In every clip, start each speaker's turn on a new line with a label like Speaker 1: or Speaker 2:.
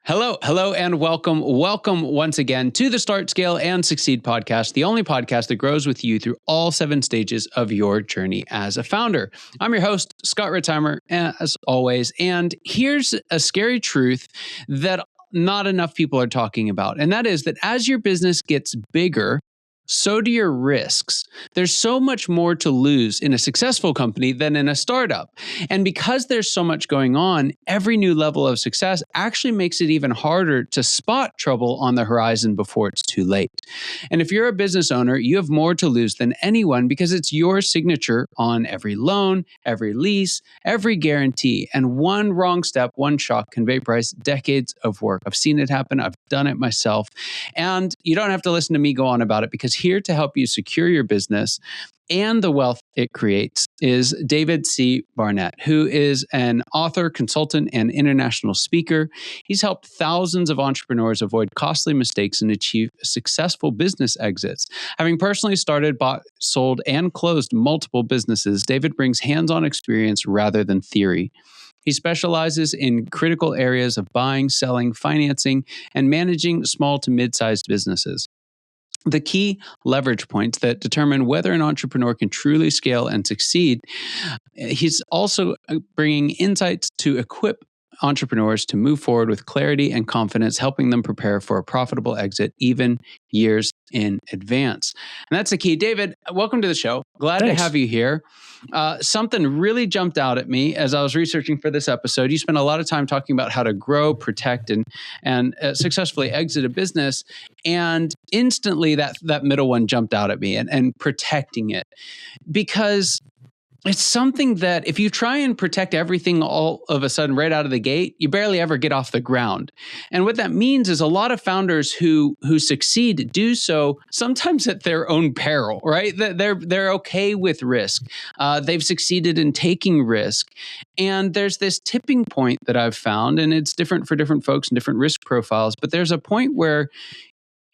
Speaker 1: Hello, and welcome once again to the Start, Scale, and Succeed podcast, the only podcast that grows with you through all 7 stages of your journey as a founder. I'm your host, Scott Ritzheimer, as always, and here's a scary truth that not enough people are talking about, and that is that as your business gets bigger, so do your risks. There's so much more to lose in a successful company than in a startup. And because there's so much going on, every new level of success actually makes it even harder to spot trouble on the horizon before it's too late. And if you're a business owner, you have more to lose than anyone because it's your signature on every loan, every lease, every guarantee. And one wrong step, one shock can vaporize decades of work. I've seen it happen. I've done it myself. And you don't have to listen to me go on about it because here to help you secure your business and the wealth it creates is David C. Barnett, who is an author, consultant, and international speaker. He's helped thousands of entrepreneurs avoid costly mistakes and achieve successful business exits. Having personally started, bought, sold, and closed multiple businesses, David brings hands-on experience rather than theory. He specializes in critical areas of buying, selling, financing, and managing small to mid-sized businesses. The key leverage points that determine whether an entrepreneur can truly scale and succeed. He's also bringing insights to equip entrepreneurs to move forward with clarity and confidence, helping them prepare for a profitable exit even years in advance. And that's the key. David, welcome to the show. Glad
Speaker 2: Thanks.
Speaker 1: to have you here. Something really jumped out at me as I was researching for this episode. You spent a lot of time talking about how to grow, protect, and successfully exit a business. And instantly that middle one jumped out at me and protecting it. Because it's something that if you try and protect everything all of a sudden right out of the gate, you barely ever get off the ground. And what that means is a lot of founders who succeed do so sometimes at their own peril, right? They're okay with risk. They've succeeded in taking risk. And there's this tipping point that I've found, and it's different for different folks and different risk profiles, but there's a point where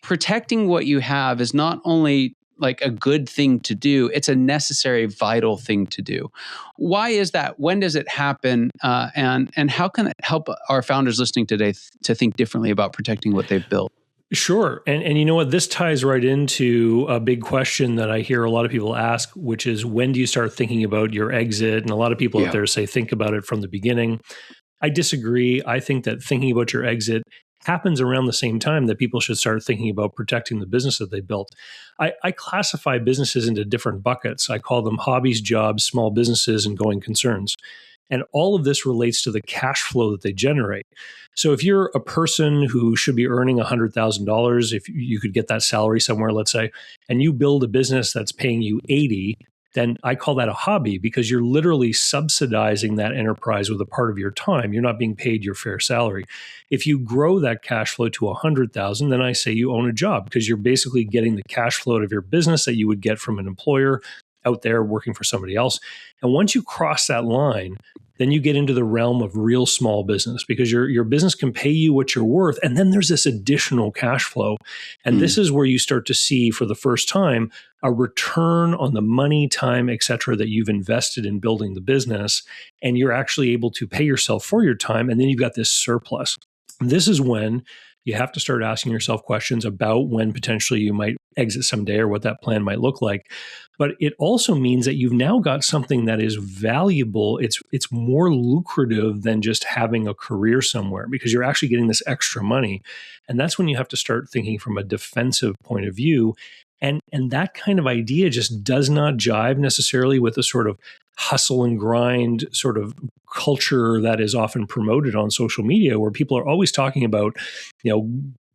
Speaker 1: protecting what you have is not only like a good thing to do, it's a necessary, vital thing to do. Why is that? When does it happen? And how can it help our founders listening today to think differently about protecting what they've built?
Speaker 2: Sure. And you know what? This ties right into a big question that I hear a lot of people ask, which is when do you start thinking about your exit? And a lot of people out there say, think about it from the beginning. I disagree. I think that thinking about your exit happens around the same time that people should start thinking about protecting the business that they built. I classify businesses into different buckets. I call them hobbies, jobs, small businesses, and going concerns. And all of this relates to the cash flow that they generate. So if you're a person who should be earning $100,000, if you could get that salary somewhere, let's say, and you build a business that's paying you 80, then I call that a hobby because you're literally subsidizing that enterprise with a part of your time. You're not being paid your fair salary. If you grow that cash flow to 100,000, then I say you own a job because you're basically getting the cash flow out of your business that you would get from an employer out there working for somebody else. And once you cross that line, then you get into the realm of real small business because your business can pay you what you're worth. And then there's this additional cash flow. And this is where you start to see for the first time a return on the money, time, et cetera, that you've invested in building the business. And you're actually able to pay yourself for your time. And then you've got this surplus. This is when you have to start asking yourself questions about when potentially you might exit someday or what that plan might look like. But it also means that you've now got something that is valuable. It's more lucrative than just having a career somewhere because you're actually getting this extra money. And that's when you have to start thinking from a defensive point of view. And that kind of idea just does not jive necessarily with the sort of hustle and grind sort of culture that is often promoted on social media, where people are always talking about,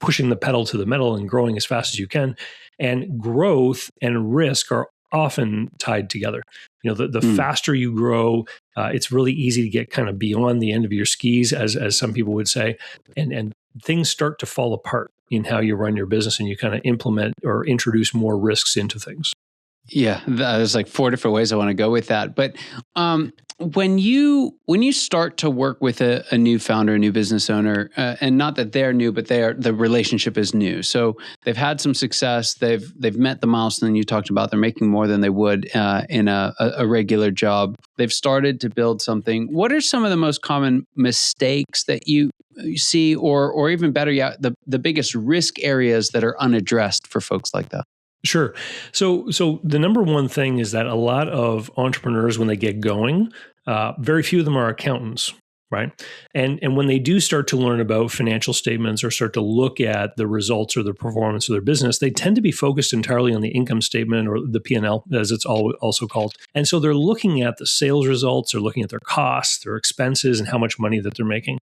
Speaker 2: pushing the pedal to the metal and growing as fast as you can. And growth and risk are often tied together. The faster you grow, it's really easy to get kind of beyond the end of your skis, as some people would say, and things start to fall apart in how you run your business, and you kind of implement or introduce more risks into things.
Speaker 1: Yeah, there's like 4 different ways I want to go with that. But when you start to work with a new founder, a new business owner, and not that they're new, but the relationship is new. So they've had some success. They've met the milestone you talked about. They're making more than they would in a regular job. They've started to build something. What are some of the most common mistakes that you see, or even better yet, the biggest risk areas that are unaddressed for folks like that?
Speaker 2: Sure. So the number one thing is that a lot of entrepreneurs, when they get going, very few of them are accountants, right? And when they do start to learn about financial statements or start to look at the results or the performance of their business, they tend to be focused entirely on the income statement or the P&L, as it's also called. And so they're looking at the sales results, they're looking at their costs, their expenses, and how much money that they're making.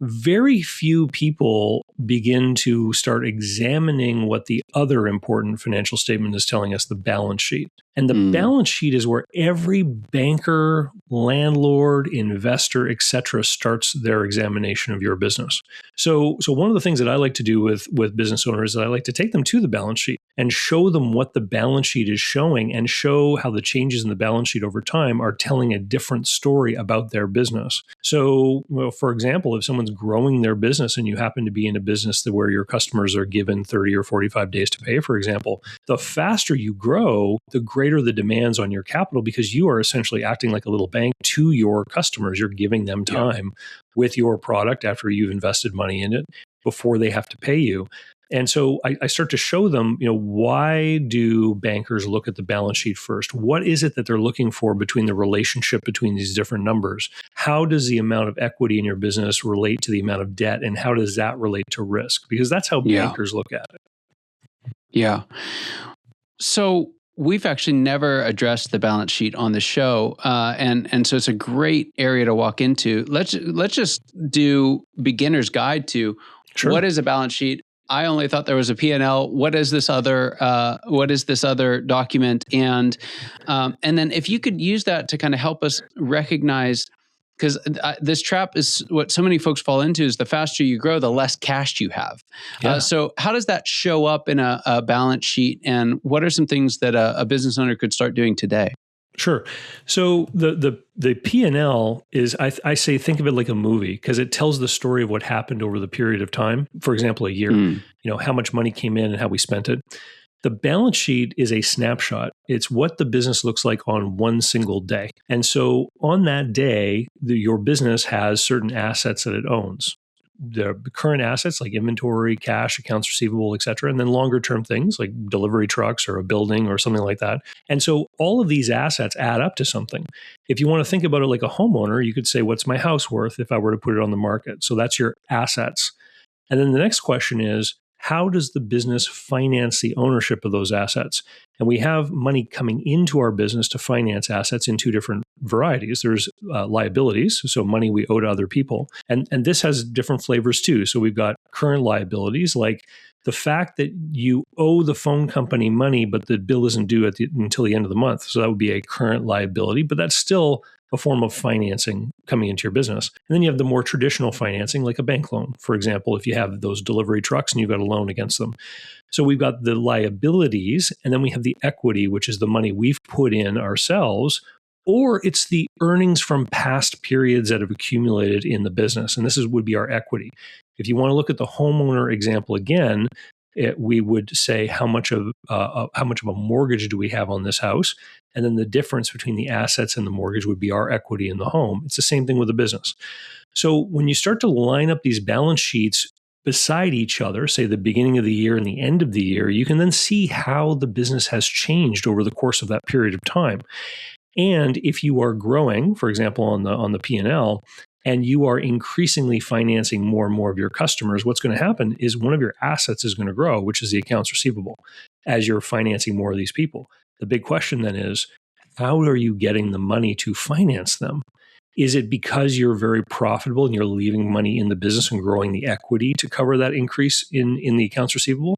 Speaker 2: Very few people begin to start examining what the other important financial statement is telling us, the balance sheet. And the balance sheet is where every banker, landlord, investor, et cetera, starts their examination of your business. So one of the things that I like to do with business owners is I like to take them to the balance sheet and show them what the balance sheet is showing and show how the changes in the balance sheet over time are telling a different story about their business. So, for example, if someone's growing their business and you happen to be in a business where your customers are given 30 or 45 days to pay, for example, the faster you grow, the greater the demands on your capital, because you are essentially acting like a little bank to your customers. You're giving them time with your product after you've invested money in it before they have to pay you. And so I start to show them, why do bankers look at the balance sheet first? What is it that they're looking for between the relationship between these different numbers? How does the amount of equity in your business relate to the amount of debt? And how does that relate to risk? Because that's how bankers look at it.
Speaker 1: Yeah. So we've actually never addressed the balance sheet on the show, and so it's a great area to walk into. Let's just do beginner's guide to what is a balance sheet. I only thought there was a P&L. What is this other document? And then if you could use that to kind of help us recognize, because this trap is what so many folks fall into, is the faster you grow, the less cash you have. So how does that show up in a balance sheet? And what are some things that a business owner could start doing today?
Speaker 2: Sure. So the P&L is, I say, think of it like a movie, because it tells the story of what happened over the period of time. For example, a year, how much money came in and how we spent it. The balance sheet is a snapshot. It's what the business looks like on one single day. And so on that day, your business has certain assets that it owns. The current assets like inventory, cash, accounts receivable, et cetera, and then longer term things like delivery trucks or a building or something like that. And so all of these assets add up to something. If you want to think about it like a homeowner, you could say, what's my house worth if I were to put it on the market? So that's your assets. And then the next question is, how does the business finance the ownership of those assets? And we have money coming into our business to finance assets in two different varieties. There's liabilities, so money we owe to other people. And this has different flavors too. So we've got current liabilities, like the fact that you owe the phone company money, but the bill isn't due until the end of the month. So that would be a current liability, but that's still a form of financing coming into your business. And then you have the more traditional financing, like a bank loan, for example, if you have those delivery trucks and you've got a loan against them. So we've got the liabilities, and then we have the equity, which is the money we've put in ourselves, or it's the earnings from past periods that have accumulated in the business. And this would be our equity. If you want to look at the homeowner example again, we would say how much of a mortgage do we have on this house, and then the difference between the assets and the mortgage would be our equity in the home. It's the same thing with a business. So when you start to line up these balance sheets beside each other, say the beginning of the year and the end of the year, you can then see how the business has changed over the course of that period of time. And if you are growing, for example, on the P&L, and you are increasingly financing more and more of your customers, what's going to happen is one of your assets is going to grow, which is the accounts receivable, as you're financing more of these people. The big question then is, how are you getting the money to finance them? Is it because you're very profitable and you're leaving money in the business and growing the equity to cover that increase in the accounts receivable?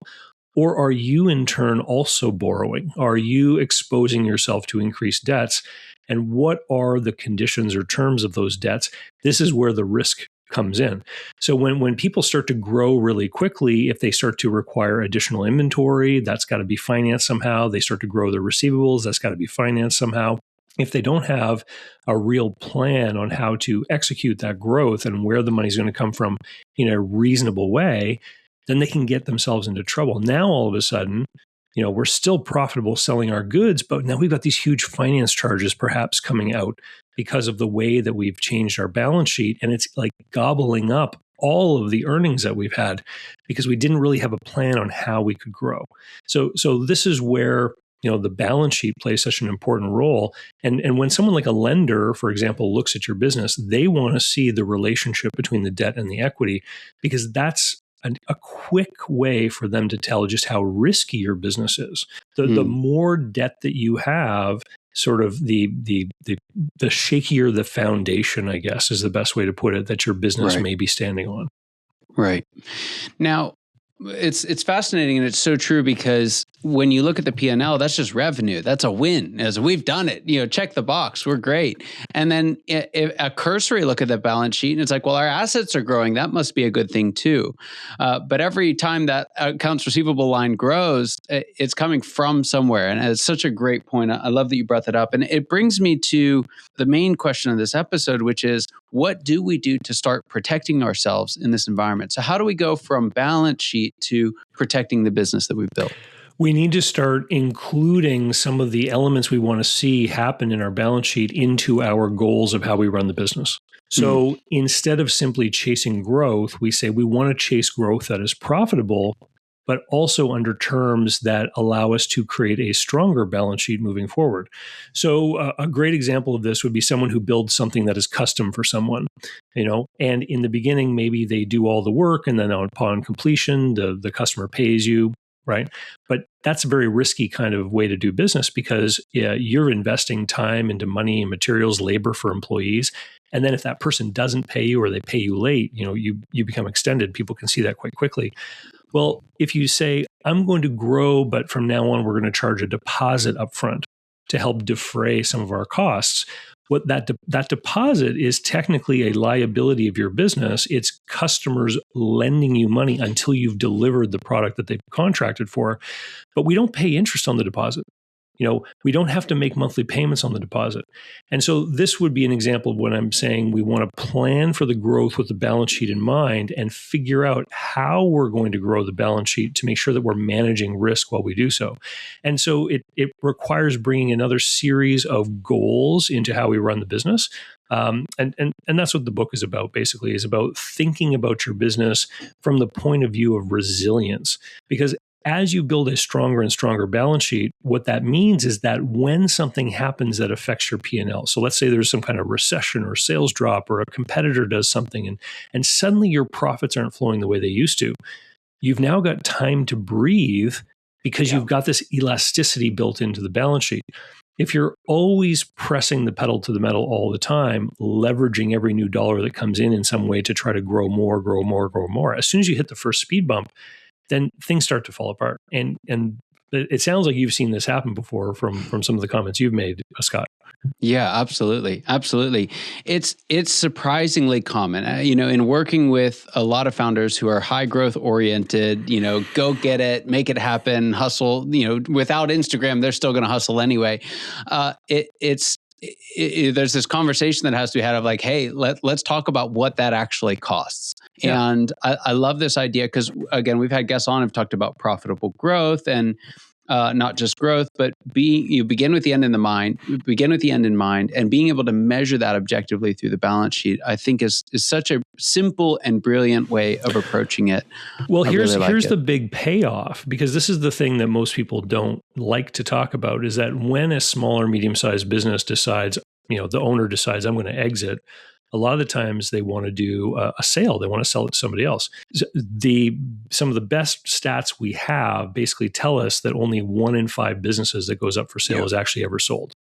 Speaker 2: Or are you in turn also borrowing? Are you exposing yourself to increased debts? And what are the conditions or terms of those debts? This is where the risk comes in. So when people start to grow really quickly, if they start to require additional inventory, that's got to be financed somehow. They start to grow their receivables, that's got to be financed somehow. If they don't have a real plan on how to execute that growth and where the money's going to come from in a reasonable way, then they can get themselves into trouble. Now, all of a sudden, we're still profitable selling our goods, but now we've got these huge finance charges perhaps coming out because of the way that we've changed our balance sheet. And it's like gobbling up all of the earnings that we've had because we didn't really have a plan on how we could grow. So this is where the balance sheet plays such an important role. And when someone like a lender, for example, looks at your business, they want to see the relationship between the debt and the equity, because that's a quick way for them to tell just how risky your business is. The more debt that you have, sort of the shakier the foundation, I guess, is the best way to put it, that your business may be standing on.
Speaker 1: Right. Now, it's fascinating, and it's so true, because when you look at the P&L, that's just revenue. That's a win. As we've done it, check the box. We're great. And then a cursory look at the balance sheet, and it's like, well, our assets are growing. That must be a good thing too. But every time that accounts receivable line grows, it's coming from somewhere. And it's such a great point. I love that you brought that up. And it brings me to the main question of this episode, which is, what do we do to start protecting ourselves in this environment? So how do we go from balance sheet to protecting the business that we've built?
Speaker 2: We need to start including some of the elements we want to see happen in our balance sheet into our goals of how we run the business. So instead of simply chasing growth, we say we want to chase growth that is profitable, but also under terms that allow us to create a stronger balance sheet moving forward. So a great example of this would be someone who builds something that is custom for someone, and in the beginning, maybe they do all the work, and then upon completion, the customer pays you, right? But that's a very risky kind of way to do business, because you're investing time into money and materials, labor for employees. And then if that person doesn't pay you, or they pay you late, you become extended. People can see that quite quickly. Well, if you say, I'm going to grow, but from now on, we're going to charge a deposit upfront to help defray some of our costs, what that deposit is technically a liability of your business. It's customers lending you money until you've delivered the product that they've contracted for. But we don't pay interest on the deposit. We don't have to make monthly payments on the deposit. And so this would be an example of when I'm saying we want to plan for the growth with the balance sheet in mind and figure out how we're going to grow the balance sheet to make sure that we're managing risk while we do so. And so it requires bringing another series of goals into how we run the business. And that's what the book is about, basically, is about thinking about your business from the point of view of resilience. Because as you build a stronger and stronger balance sheet, what that means is that when something happens that affects your P&L, so let's say there's some kind of recession or sales drop, or a competitor does something, and suddenly your profits aren't flowing the way they used to, you've now got time to breathe, because you've got this elasticity built into the balance sheet. If you're always pressing the pedal to the metal all the time, leveraging every new dollar that comes in some way to try to grow more, as soon as you hit the first speed bump, then things start to fall apart. And it sounds like you've seen this happen before from some of the comments you've made, Scott.
Speaker 1: Yeah, absolutely. It's surprisingly common, in working with a lot of founders who are high growth oriented, go get it, make it happen, hustle, without Instagram, they're still going to hustle anyway. There's this conversation that has to be had of like, hey, let's talk about what that actually costs. Yeah. And I love this idea, because again, we've had guests on who've talked about profitable growth, and not just growth, but you begin with the end in mind, and being able to measure that objectively through the balance sheet, I think is such a simple and brilliant way of approaching it.
Speaker 2: Well, here's the big payoff, because this is the thing that most people don't like to talk about, is that when a small or medium-sized business decides, the owner decides, I'm going to exit, a lot of the times they want to do a sale. They want to sell it to somebody else. Some of the best stats we have basically tell us that only 1 in 5 businesses that goes up for sale is actually ever sold.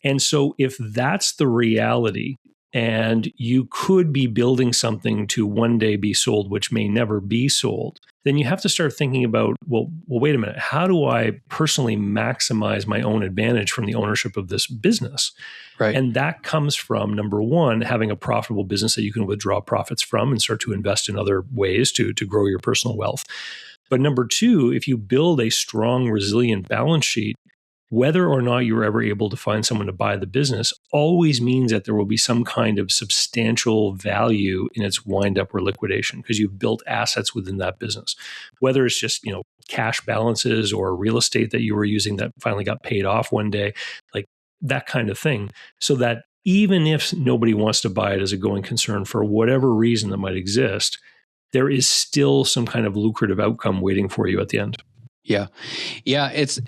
Speaker 2: And so if that's the reality, and you could be building something to one day be sold, which may never be sold, then you have to start thinking about, well, wait a minute, how do I personally maximize my own advantage from the ownership of this business?
Speaker 1: Right.
Speaker 2: And that comes from, number one, having a profitable business that you can withdraw profits from and start to invest in other ways to grow your personal wealth. But number two, if you build a strong, resilient balance sheet, whether or not you're ever able to find someone to buy the business always means that there will be some kind of substantial value in its wind up or liquidation, because you've built assets within that business, whether it's just, cash balances or real estate that you were using that finally got paid off one day, like that kind of thing. So that even if nobody wants to buy it as a going concern for whatever reason that might exist, there is still some kind of lucrative outcome waiting for you at the end.
Speaker 1: Yeah. Yeah. It's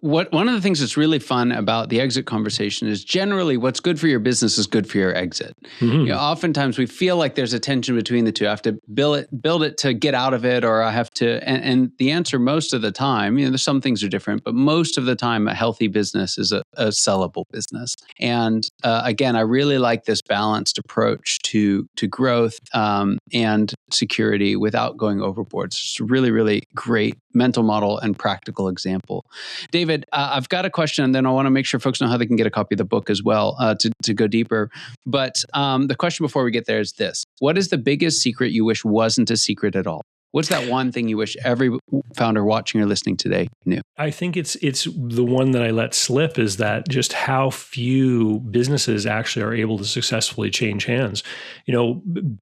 Speaker 1: one of the things that's really fun about the exit conversation is generally what's good for your business is good for your exit.
Speaker 2: Mm-hmm.
Speaker 1: Oftentimes we feel like there's a tension between the two. I have to build it to get out of it, or I have to, and the answer most of the time, there's some things are different, but most of the time a healthy business is a sellable business. And again, I really like this balanced approach to growth and security without going overboard. It's just a really, really great mental model and practical example. David, I've got a question, and then I want to make sure folks know how they can get a copy of the book as well to go deeper. But the question before we get there is this. What is the biggest secret you wish wasn't a secret at all? What's that one thing you wish every founder watching or listening today knew?
Speaker 2: I think it's the one that I let slip, is that just how few businesses actually are able to successfully change hands.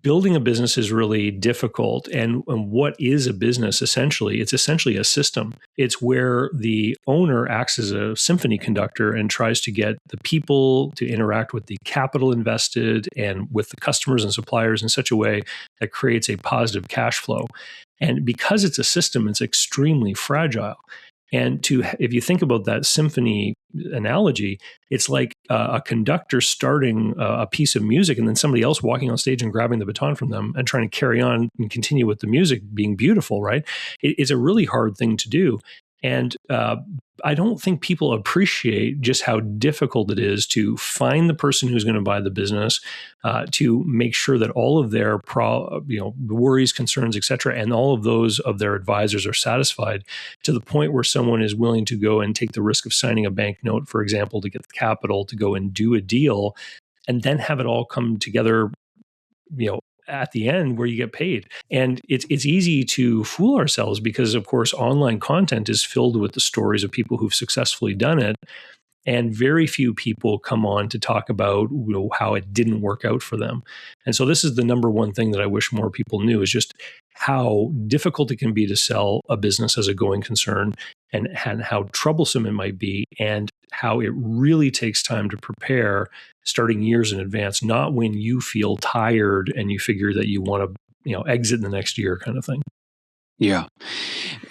Speaker 2: Building a business is really difficult. And what is a business essentially? It's essentially a system. It's where the owner acts as a symphony conductor and tries to get the people to interact with the capital invested and with the customers and suppliers in such a way that creates a positive cash flow. And because it's a system, it's extremely fragile. And if you think about that symphony analogy, it's like a conductor starting a piece of music and then somebody else walking on stage and grabbing the baton from them and trying to carry on and continue with the music being beautiful, right? It's a really hard thing to do. And I don't think people appreciate just how difficult it is to find the person who's going to buy the business, to make sure that all of their worries, concerns, et cetera, and all of those of their advisors are satisfied to the point where someone is willing to go and take the risk of signing a bank note, for example, to get the capital to go and do a deal, and then have it all come together, at the end where you get paid. And it's easy to fool ourselves because, of course, online content is filled with the stories of people who've successfully done it. And very few people come on to talk about how it didn't work out for them. And so this is the number one thing that I wish more people knew, is just how difficult it can be to sell a business as a going concern, and how troublesome it might be, and how it really takes time to prepare, starting years in advance, not when you feel tired and you figure that you want to exit in the next year kind of thing.
Speaker 1: Yeah.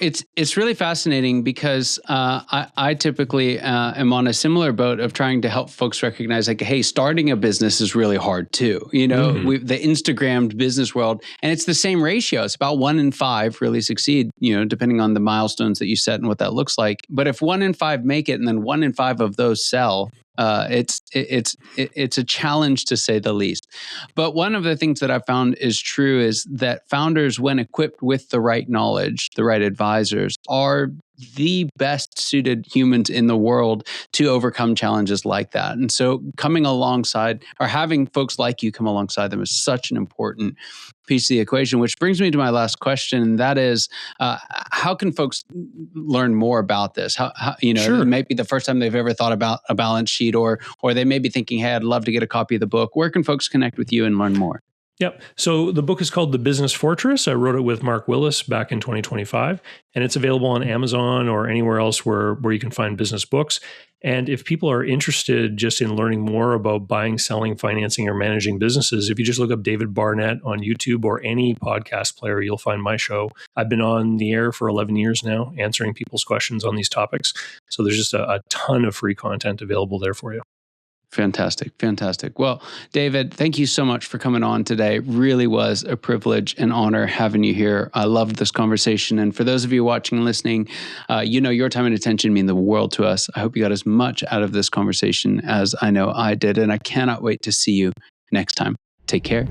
Speaker 1: It's really fascinating because I typically am on a similar boat of trying to help folks recognize, like, hey, starting a business is really hard too. The Instagrammed business world, and it's the same ratio. It's about 1 in 5 really succeed, depending on the milestones that you set and what that looks like. But if 1 in 5 make it and then 1 in 5 of those sell, it's a challenge to say the least. But one of the things that I've found is true is that founders, when equipped with the right knowledge, the right advisors, are the best suited humans in the world to overcome challenges like that. And so coming alongside, or having folks like you come alongside them, is such an important piece of the equation, which brings me to my last question. And that is, how can folks learn more about this? How
Speaker 2: Sure.
Speaker 1: It might be the first time they've ever thought about a balance sheet, or they may be thinking, hey, I'd love to get a copy of the book. Where can folks connect with you and learn more?
Speaker 2: Yep. So the book is called The Business Fortress. I wrote it with Mark Willis back in 2025, and it's available on Amazon or anywhere else where you can find business books. And if people are interested just in learning more about buying, selling, financing, or managing businesses, if you just look up David Barnett on YouTube or any podcast player, you'll find my show. I've been on the air for 11 years now, answering people's questions on these topics. So there's just a ton of free content available there for you.
Speaker 1: Fantastic. Fantastic. Well, David, thank you so much for coming on today. Really was a privilege and honor having you here. I loved this conversation. And for those of you watching and listening, your time and attention mean the world to us. I hope you got as much out of this conversation as I know I did. And I cannot wait to see you next time. Take care.